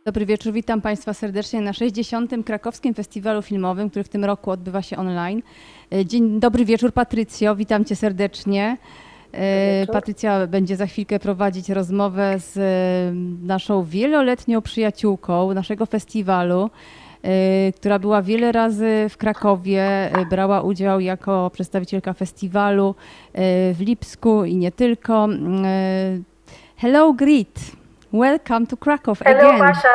Dobry wieczór, witam Państwa serdecznie na 60. Krakowskim Festiwalu Filmowym, który w tym roku odbywa się online. Dzień dobry wieczór, Patrycjo, witam Cię serdecznie. Patrycja będzie za chwilkę prowadzić rozmowę z naszą wieloletnią przyjaciółką naszego festiwalu, która była wiele razy w Krakowie, brała udział jako przedstawicielka festiwalu w Lipsku i nie tylko. Hello, Grit. Welcome to Krakow hello, again. Hello, Masha.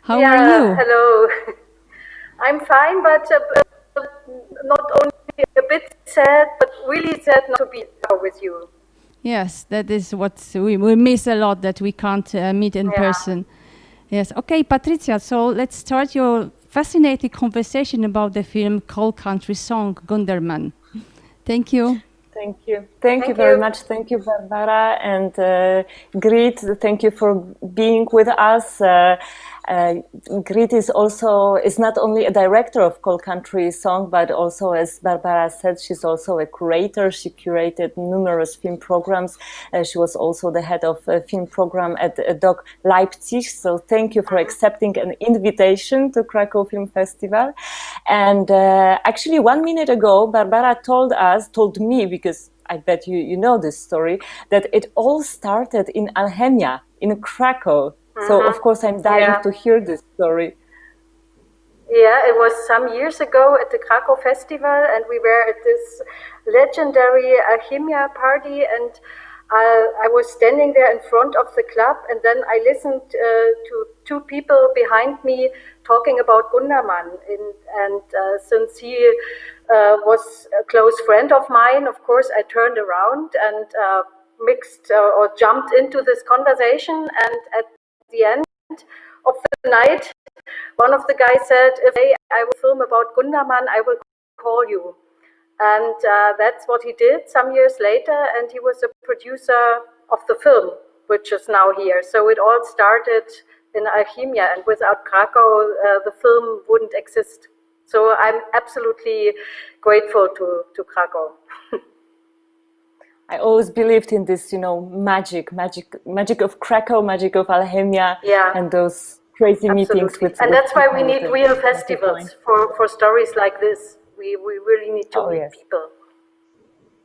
How are you? Hello. I'm fine, but not only a bit sad, but really sad not to be here with you. Yes, that is what we miss a lot, that we can't meet in person. Yes. Okay, Patricia, so let's start your fascinating conversation about the film Cold Country Song, Gunderman. Thank you. Thank you. Thank you very much. Thank you, Barbara, and Grit, thank you for being with us. Grit is not only a director of Cold Country Song, but also, as Barbara said, she's also a curator. She curated numerous film programs. She was also the head of a film program at DOC Leipzig. So thank you for accepting an invitation to Krakow Film Festival. And actually 1 minute ago, Barbara told me, because I bet you know this story, that it all started in Alchemia, in Krakow. So, of course, I'm dying to hear this story. Yeah, it was some years ago at the Krakow Festival, and we were at this legendary Alchemia party, and I was standing there in front of the club, and then I listened to two people behind me talking about Gunderman, and since he was a close friend of mine, of course, I turned around and mixed or jumped into this conversation, and at the end of the night, one of the guys said, if I will film about Gunderman, I will call you. And that's what he did some years later, and he was a producer of the film, which is now here. So it all started in Alchemia, and without Krakow, the film wouldn't exist. So I'm absolutely grateful to Krakow. I always believed in this, magic of Krakow, magic of Alchemia, and those crazy meetings with. And that's why we need real festivals for stories like this. We really need to meet people.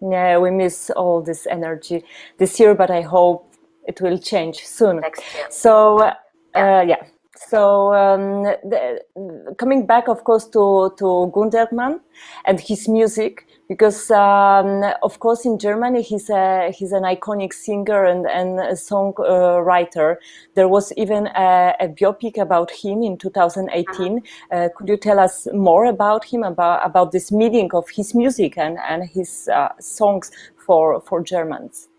Yeah, we miss all this energy this year, but I hope it will change soon. Next year. So, So, coming back, of course, to Gunderman and his music, because, of course, in Germany, he's an iconic singer and a songwriter. There was even a biopic about him in 2018. Could you tell us more about him, about this meaning of his music and his songs for Germans?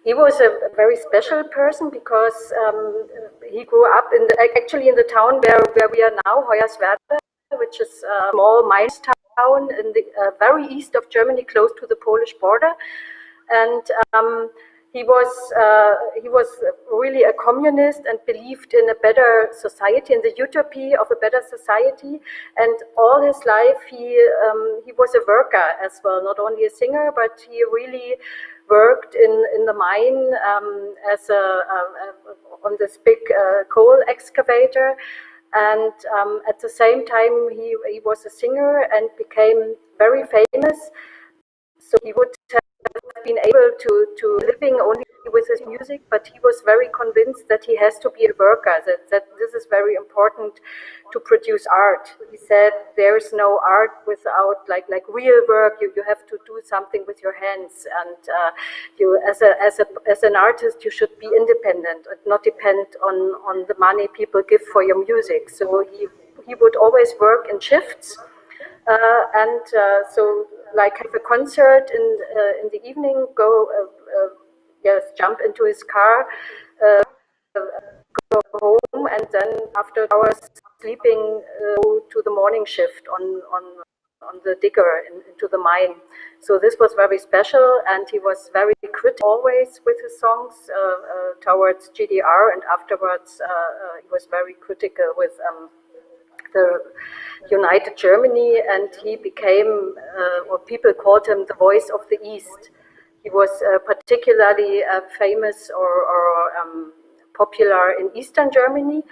He was a very special person because he grew up actually in the town where we are now, Hoyerswerda, which is a small mine town in the very east of Germany, close to the Polish border. And he was really a communist and believed in a better society, in the utopia of a better society. And all his life, he was a worker as well, not only a singer, but he really worked in the mine as on this big coal excavator, and at the same time he was a singer and became very famous. So he would have been able to living only with his music, but he was very convinced that he has to be a worker, that this is very important to produce art. He said there's no art without like real work. You have to do something with your hands, and you as an artist you should be independent and not depend on the money people give for your music. So he would always work in shifts, and so like have a concert in the evening, jump into his car, go home, and then after hours sleeping, go to the morning shift on the digger into the mine. So this was very special, and he was very critical always with his songs towards GDR, and afterwards he was very critical with the United Germany, and he became, or people called him the voice of the East. He was particularly famous or popular in Eastern Germany.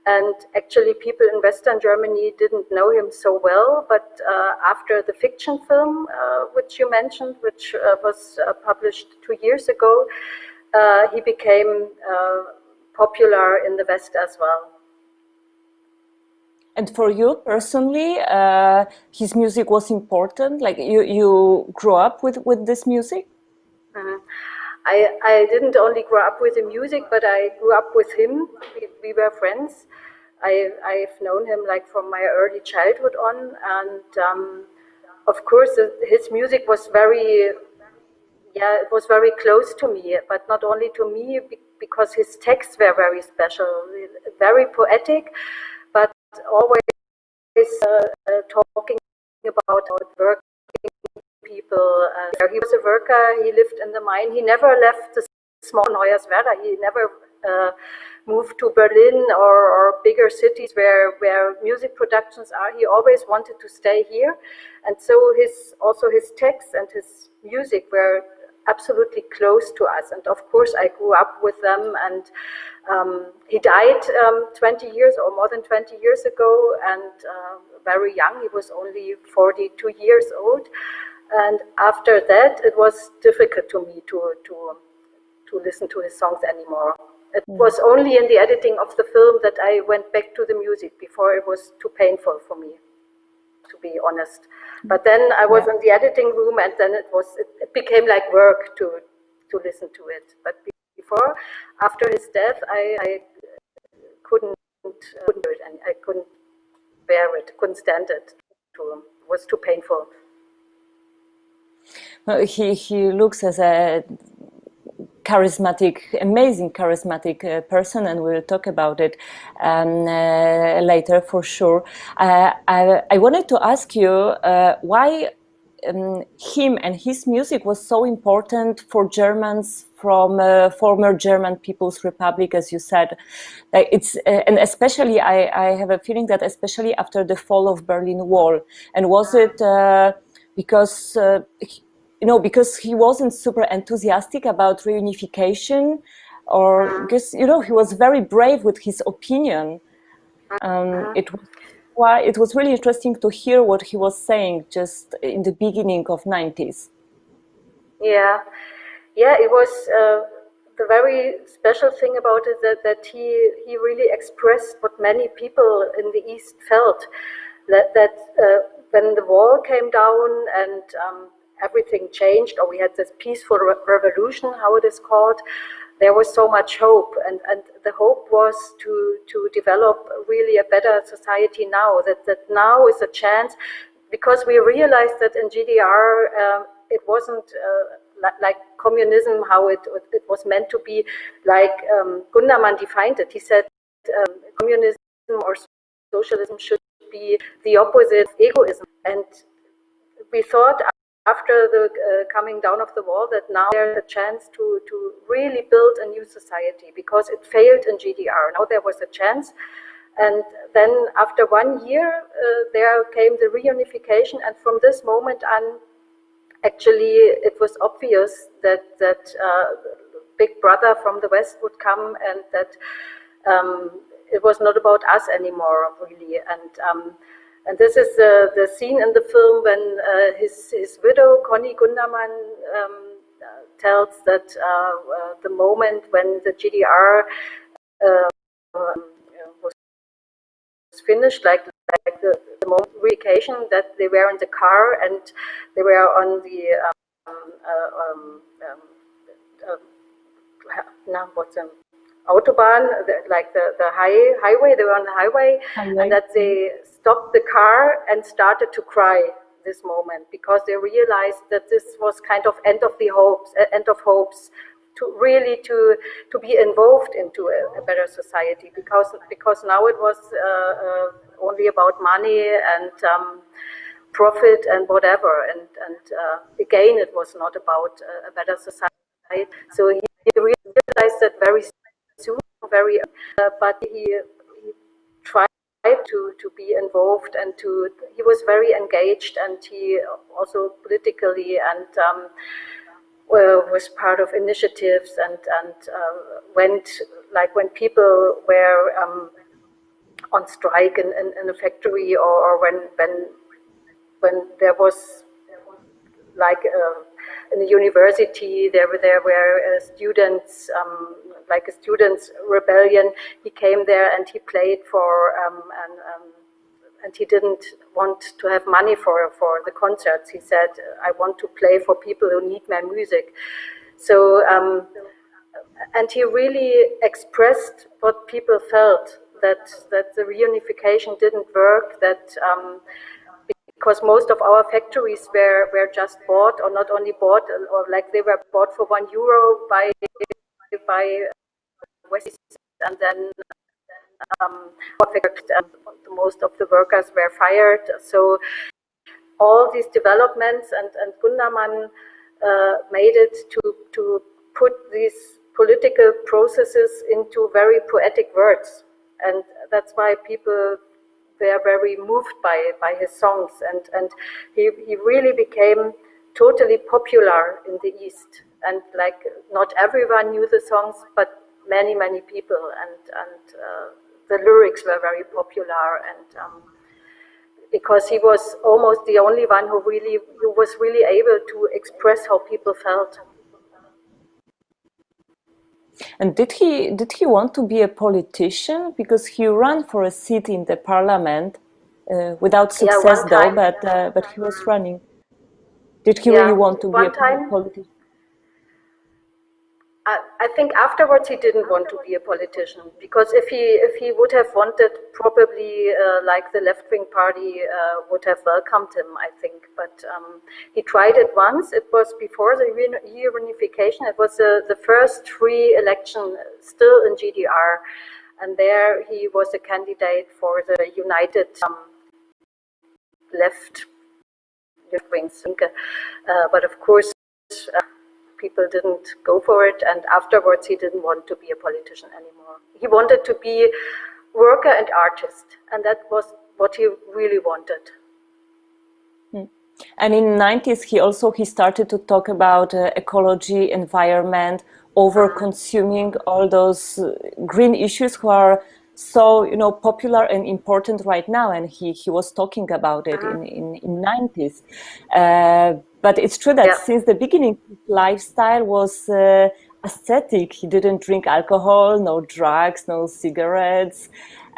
And actually people in Western Germany didn't know him so well, but after the fiction film, which you mentioned, which was published 2 years ago, he became popular in the West as well. And for you personally, his music was important? Like you grew up with this music? Mm-hmm. I didn't only grow up with the music, but I grew up with him. We were friends. I've known him like from my early childhood on, and of course his music was it was very close to me, but not only to me, because his texts were very special, very poetic, but always talking about working people. He was a worker, he lived in the mine, he never left the small Hoyerswerda, he never moved to Berlin or bigger cities where music productions are. He always wanted to stay here, and so his texts and his music were absolutely close to us. And of course I grew up with them, and he died 20 years or more than 20 years ago, and very young. He was only 42 years old, and after that it was difficult to me to listen to his songs anymore. It was only in the editing of the film that I went back to the music. Before, it was too painful for me, to be honest. But then I was in the editing room, and then it became like work to listen to it. But before, after his death, I couldn't do it, and I couldn't bear it, couldn't stand it. It was too painful. Well, he looks as a amazing charismatic person, and we'll talk about it later for sure. I wanted to ask you why him and his music was so important for Germans from former German People's Republic, as you said. And especially, I have a feeling that especially after the fall of Berlin Wall. And was it because because he wasn't super enthusiastic about reunification, or because he was very brave with his opinion. It was really interesting to hear what he was saying just in the beginning of 90s. Yeah, it was the very special thing about it that he really expressed what many people in the East felt, that when the wall came down and everything changed, or we had this peaceful revolution, how it is called, there was so much hope, and the hope was to develop really a better society now, that now is a chance, because we realized that in GDR it wasn't like communism, how it was meant to be, like Gundermann defined it. He said communism or socialism should be the opposite of egoism, and we thought after the coming down of the wall that now there's a chance to really build a new society, because it failed in GDR. Now there was a chance, and then after 1 year there came the reunification, and from this moment on, actually it was obvious that Big Brother from the West would come, and that it was not about us anymore, really. And this is the scene in the film when his widow, Conny Gundermann, tells that the moment when the GDR was finished, like the moment of reunification, that they were in the car and they were on the Autobahn, like the highway. They were on the highway, and that they stopped the car and started to cry this moment, because they realized that this was kind of end of hopes to really to be involved into a better society, because now it was only about money and profit and whatever, and again it was not about a better society. So he realized that very soon, but he tried to be involved, and he was very engaged, and he also politically, and was part of initiatives and went, like when people were on strike in a factory, or when there was like in the university there were students, like a students' rebellion. He came there and he played for and he didn't want to have money for the concerts. He said, I want to play for people who need my music. So and he really expressed what people felt, that the reunification didn't work, that because most of our factories were just bought, or not only bought, or like they were bought for €1 by West, and then most of the workers were fired. So all these developments, and Gundermann made it to put these political processes into very poetic words, and that's why people were very moved by his songs, and he really became totally popular in the East, and like not everyone knew the songs, but many people, and the lyrics were very popular, and because he was almost the only one who was really able to express how people felt. And did he want to be a politician? Because he ran for a seat in the parliament without success, though. But he was running. Did he really want to be a politician? I think afterwards he didn't want to be a politician, because if he would have wanted, probably like the left-wing party would have welcomed him, I think. But he tried it once. It was before the reunification. It was the first free election still in GDR, and there he was a candidate for the United left wing. But of course, people didn't go for it, and afterwards he didn't want to be a politician anymore. He wanted to be worker and artist, and that was what he really wanted. And in the 90s he started to talk about ecology, environment, over-consuming, all those green issues who are so popular and important right now, and he was talking about it in 90s. But it's true that since the beginning, his lifestyle was ascetic. He didn't drink alcohol, no drugs, no cigarettes,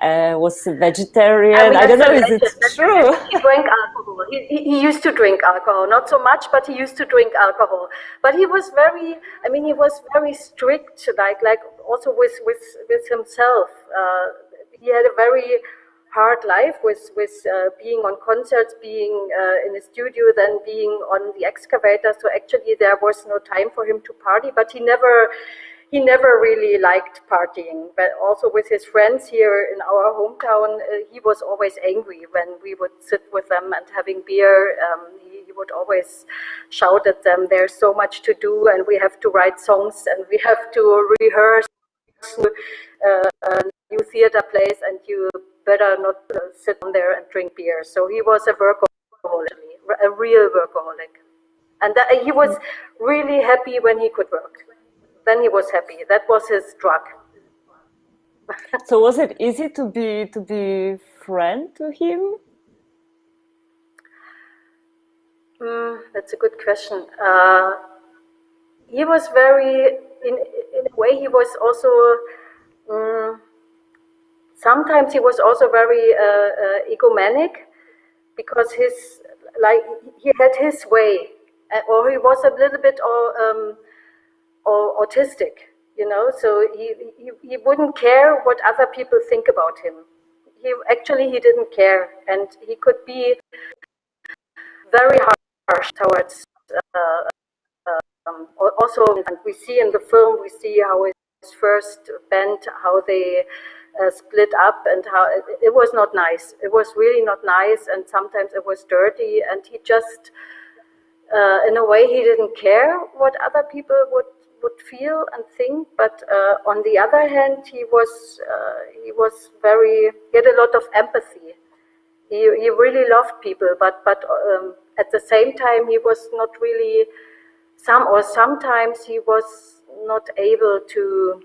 was a vegetarian. I don't know, is it true? He drank alcohol. He used to drink alcohol, not so much, but he used to drink alcohol. But he was he was very strict, like also with himself. He had a very hard life with being on concerts, being in the studio, then being on the excavator. So actually there was no time for him to party, but he never really liked partying. But also with his friends here in our hometown, he was always angry when we would sit with them and having beer. He would always shout at them, there's so much to do, and we have to write songs, and we have to rehearse new theater plays, and you better not sit on there and drink beer. So he was a workaholic, a real workaholic. And he was really happy when he could work. Then he was happy. That was his drug. So was it easy to be friend to him? That's a good question. He was very, in a way, he was also, sometimes he was also very egomanic, because he had his way, or he was a little bit autistic, so he wouldn't care what other people think about him. He didn't care, and he could be very harsh towards also, and we see in the film, we see how his first band, how they split up, and how it was not nice. It was really not nice, and sometimes it was dirty, and he just in a way he didn't care what other people would feel and think. But on the other hand, he had a lot of empathy. He really loved people, but at the same time he was not really sometimes he was not able to.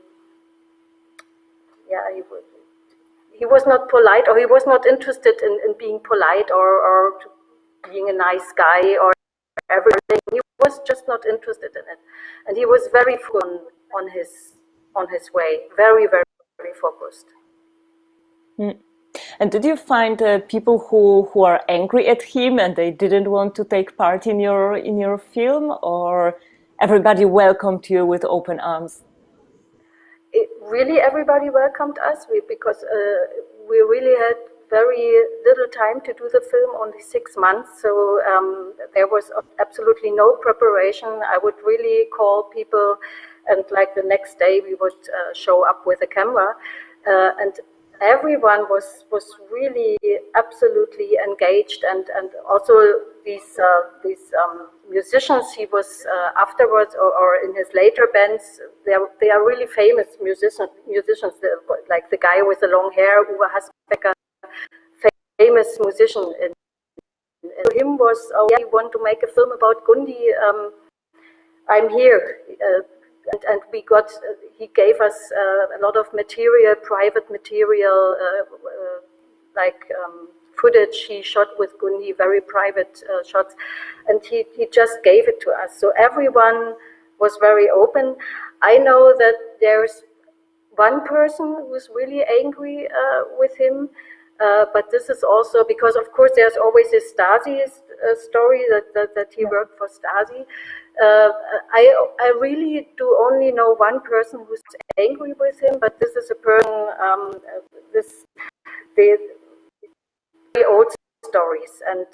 Yeah, he was not polite, or he was not interested in being polite or being a nice guy or everything. He was just not interested in it, and he was very on his way, very, very, very focused. Mm. And did you find people who are angry at him and they didn't want to take part in your film, or everybody welcomed you with open arms? Really, everybody welcomed us because we really had very little time to do the film, only 6 months. So there was absolutely no preparation. I would really call people, and like the next day we would show up with a camera, and everyone was really absolutely engaged, and also these musicians he was afterwards or in his later bands, they are really famous musicians, like the guy with the long hair, Uwe Hasbecker, famous musician. And him was, oh yeah, you want to make a film about Gundi? I'm here. And we got, he gave us a lot of material, private material, like footage he shot with Gundi, very private shots, and he just gave it to us. So everyone was very open. I know that there's one person who's really angry with him, but this is also because, of course, there's always this Stasi story that he worked for Stasi. I really do only know one person who's angry with him, but this is a person, the very old stories, and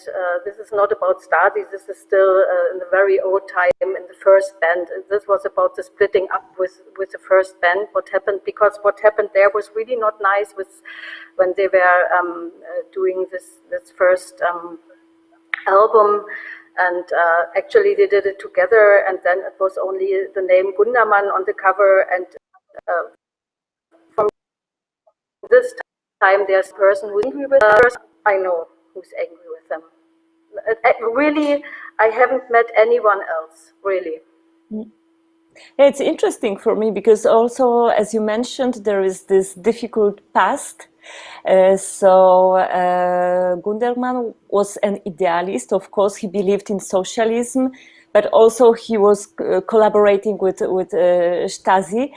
this is not about Stasi. This is still in the very old time in the first band. This was about the splitting up with the first band. What happened, because what happened there was really not nice with when they were doing this first album. And actually they did it together, and then it was only the name Gundermann on the cover, and from this time there's a person who's angry with us. I know who's angry with them. Really, I haven't met anyone else, really. It's interesting for me because also, as you mentioned, there is this difficult past. Gundermann was an idealist. Of course, he believed in socialism, but also he was collaborating with Stasi.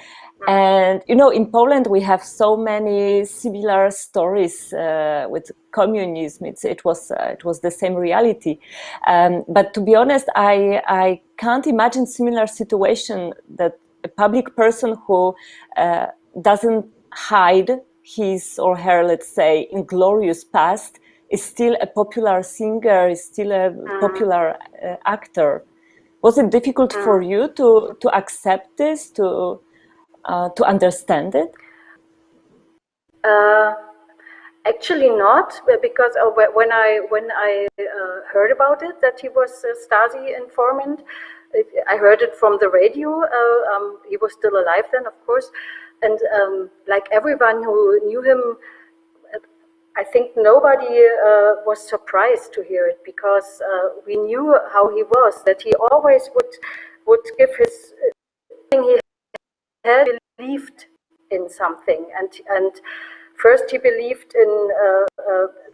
And you know, in Poland we have so many similar stories with communism. It was the same reality. But to be honest, I can't imagine similar situation that a public person who doesn't hide his or her, let's say, inglorious past is still a popular singer, is still a popular actor. Was it difficult for you to accept this, to understand it? Actually not, because when I heard about it, that he was a Stasi informant, I heard it from the radio. He was still alive then, of course. And like everyone who knew him, I think nobody was surprised to hear it, because we knew how he was, that he always would give his thing. He had believed in something, and first he believed in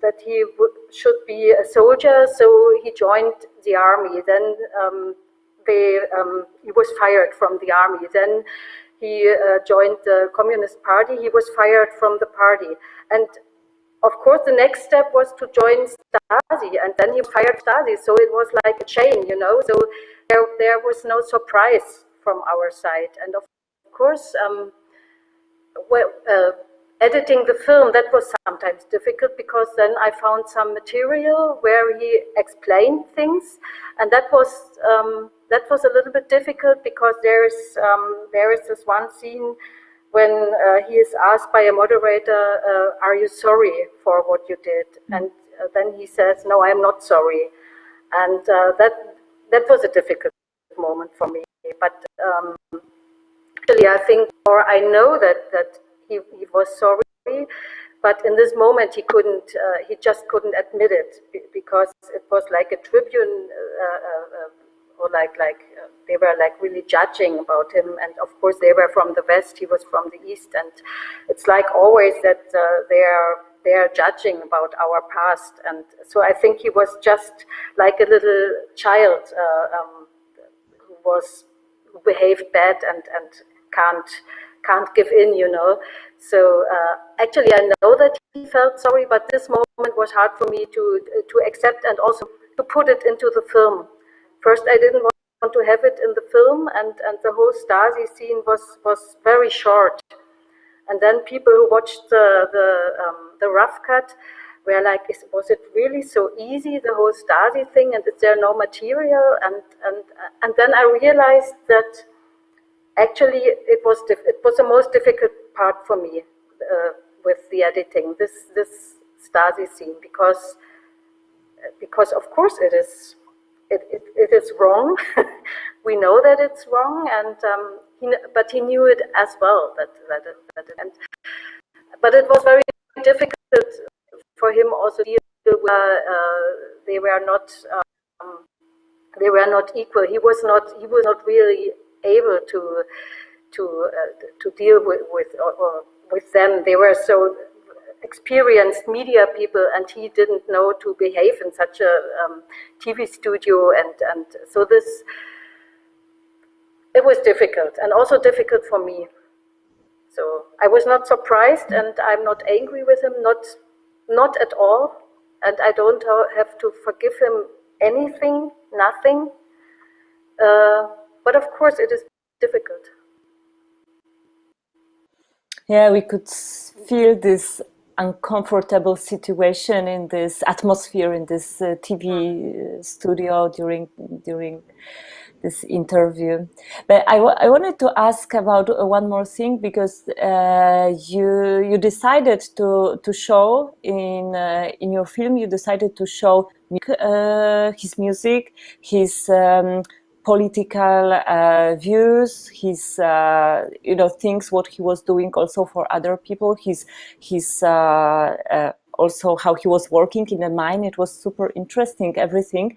that he should be a soldier, so he joined the army. Then he was fired from the army. Then he joined the Communist Party. He was fired from the party, and of course the next step was to join Stasi, and then he fired Stasi. So it was like a chain, you know. So there was no surprise from our side, and of course, editing the film, that was sometimes difficult, because then I found some material where he explained things, and that was a little bit difficult, because there is this one scene when he is asked by a moderator, "Are you sorry for what you did?" And then he says, "No, I am not sorry," and that was a difficult moment for me, but. Actually, I think, or I know that he was sorry, but in this moment he couldn't. He just couldn't admit it, because it was like a tribune they were like really judging about him. And of course they were from the West, he was from the East, and it's like always that they are judging about our past. And so I think he was just like a little child who behaved bad and can't give in, you know. So actually I know that he felt sorry, but this moment was hard for me to accept and also to put it into the film. First I didn't want to have it in the film, and the whole Stasi scene was very short. And then people who watched the rough cut were like, was it really so easy, the whole Stasi thing, and is there no material? And then I realized that actually it was the most difficult part for me with the editing, this Stasi scene, because of course it is wrong. We know that it's wrong, and but he knew it as well. But it was very difficult for him also to deal with. They were not equal. He was not really able to deal with them. They were so experienced media people, and he didn't know to behave in such a TV studio, and so it was difficult, and also difficult for me. So I was not surprised, and I'm not angry with him, not at all, and I don't have to forgive him anything, nothing. But of course it is difficult. Yeah, we could feel this uncomfortable situation in this atmosphere in this TV studio during this interview. But I wanted to ask about one more thing, because you decided to show in your film, you decided to show his music, his political views, his things what he was doing also for other people, his also how he was working in the mine. It was super interesting, everything,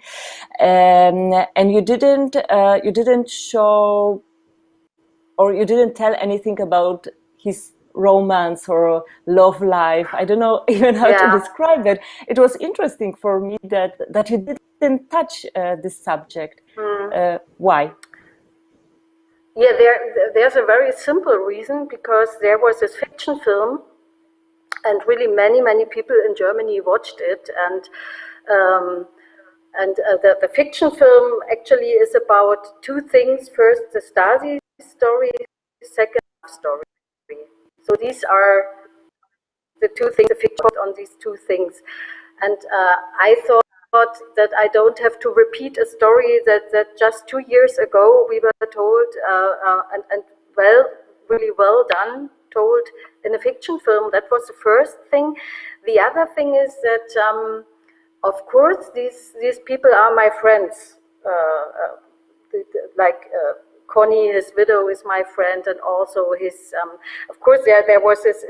and you didn't show, or you didn't tell anything about his romance or love life. I don't know even how to describe it. It was interesting for me that you didn't touch this subject. Why? Yeah, there's a very simple reason, because there was this fiction film, and really many people in Germany watched it, and the fiction film actually is about two things. First, the Stasi story, second, story. So these are the two things, the fiction on these two things. And I thought that I don't have to repeat a story that just 2 years ago we were told, and really well done, told in a fiction film. That was the first thing. The other thing is that, of course, these people are my friends. Connie, his widow, is my friend, and also his. Of course, there was this.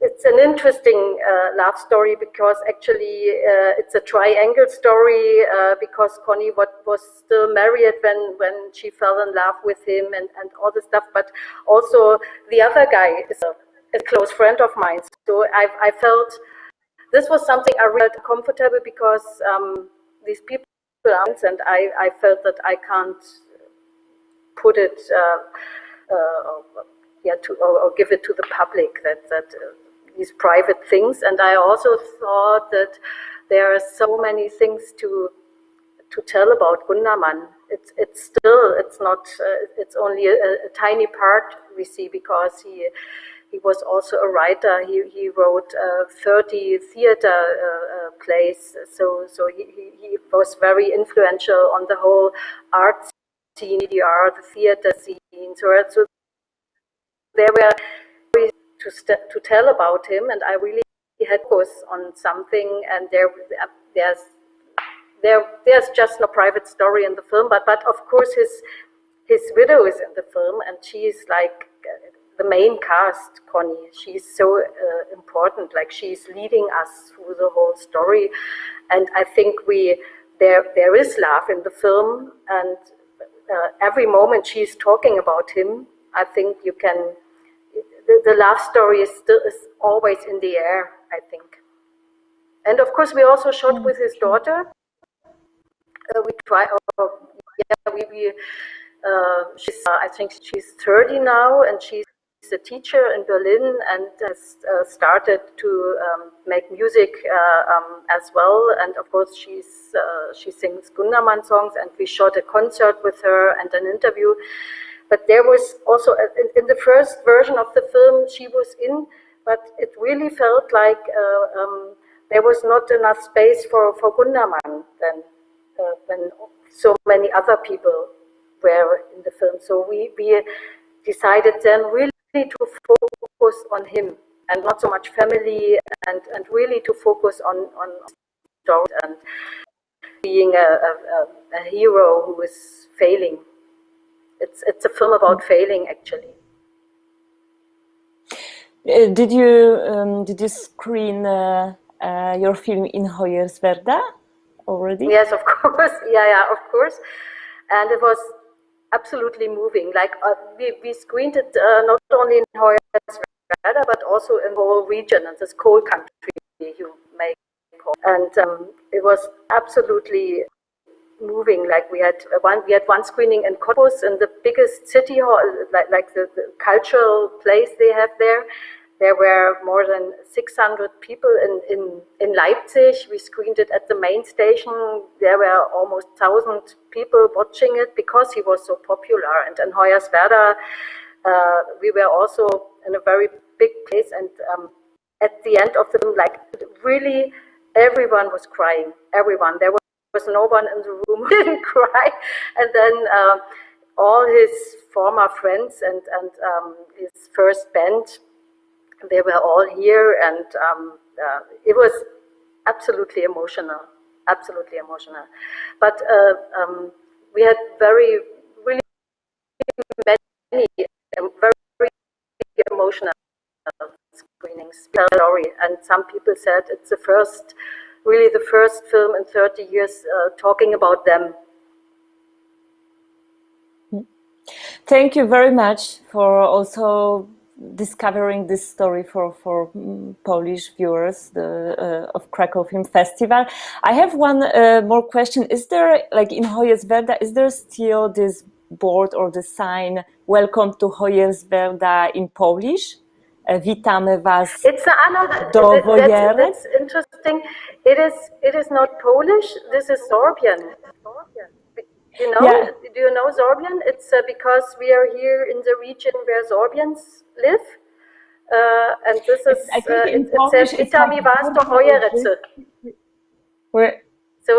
It's an interesting love story, because actually it's a triangle story, because Connie was still married when she fell in love with him, and all this stuff. But also the other guy is a close friend of mine. So I felt this was something I really felt comfortable, because these people are, and I felt that I can't put it or give it to the public, that these private things. And I also thought that there are so many things to tell about Gundermann. It's only a tiny part we see, because he was also a writer. He wrote 30 theater plays, so he was very influential on the whole art scene, the theater scene. So there were to tell about him, and I really had focus on something. And there's just no private story in the film, but of course his widow is in the film, and she's like the main cast, Connie. She's so important, like she's leading us through the whole story. And I think we there is love in the film, and every moment she's talking about him, I think you can. The love story is always in the air, I think. And of course, we also shot with his daughter. We try. She's. I think she's 30 now, and she's a teacher in Berlin, and has started to make music as well. And of course, she sings Gundermann songs, and we shot a concert with her and an interview. But there was also, in the first version of the film, she was in, but it really felt like there was not enough space for Gundermann then, when so many other people were in the film. So we decided then really to focus on him and not so much family, and really to focus on story and being a hero who is failing. It's a film about failing, actually. Did you screen your film in Hoyerswerda already? Yes, of course. Yeah, of course. And it was absolutely moving. Like we screened it not only in Hoyerswerda but also in the whole region, and this coal country you may call. And it was absolutely moving. Like we had one screening in Cottbus, in the biggest city hall, like the cultural place they have there. There were more than 600 people in Leipzig. We screened it at the main station. There were almost 1,000 people watching it because he was so popular. And in Hoyerswerda, we were also in a very big place. And at the end of the film, like really, everyone was crying. Everyone. There was no one in the room who didn't cry. And then all his former friends and his first band, they were all here, and it was absolutely emotional. But we had really many very emotional screenings. And some people said it's really the first film in 30 years talking about them. Thank you very much for also discovering this story for Polish viewers of Krakow Film Festival. I have one more question. Is there, like in Hoyerswerda, is there still this board or the sign, "Welcome to Hoyerswerda" in Polish? Witamy was do Wojery. That's interesting. It is not Polish. This is Sorbian. You know, Yeah. Do you know Sorbian? It's because we are here in the region where Sorbians live, and this is I think in it Polish says it's "Witamy like was do Wojery." So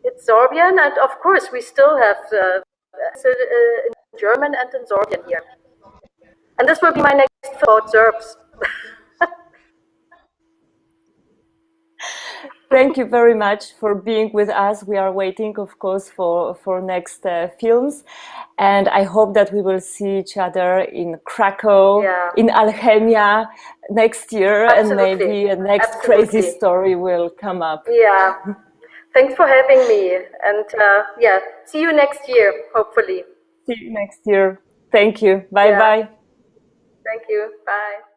it's Sorbian, and of course we still have in German and in Sorbian here. And this will be my next film about Serbs. Thank you very much for being with us. We are waiting, of course, for next films. And I hope that we will see each other in Krakow, in Alchemia next year. Absolutely. And maybe a next crazy story will come up. Yeah. Thanks for having me. And see you next year, hopefully. See you next year. Thank you. Bye-bye. Thank you. Bye.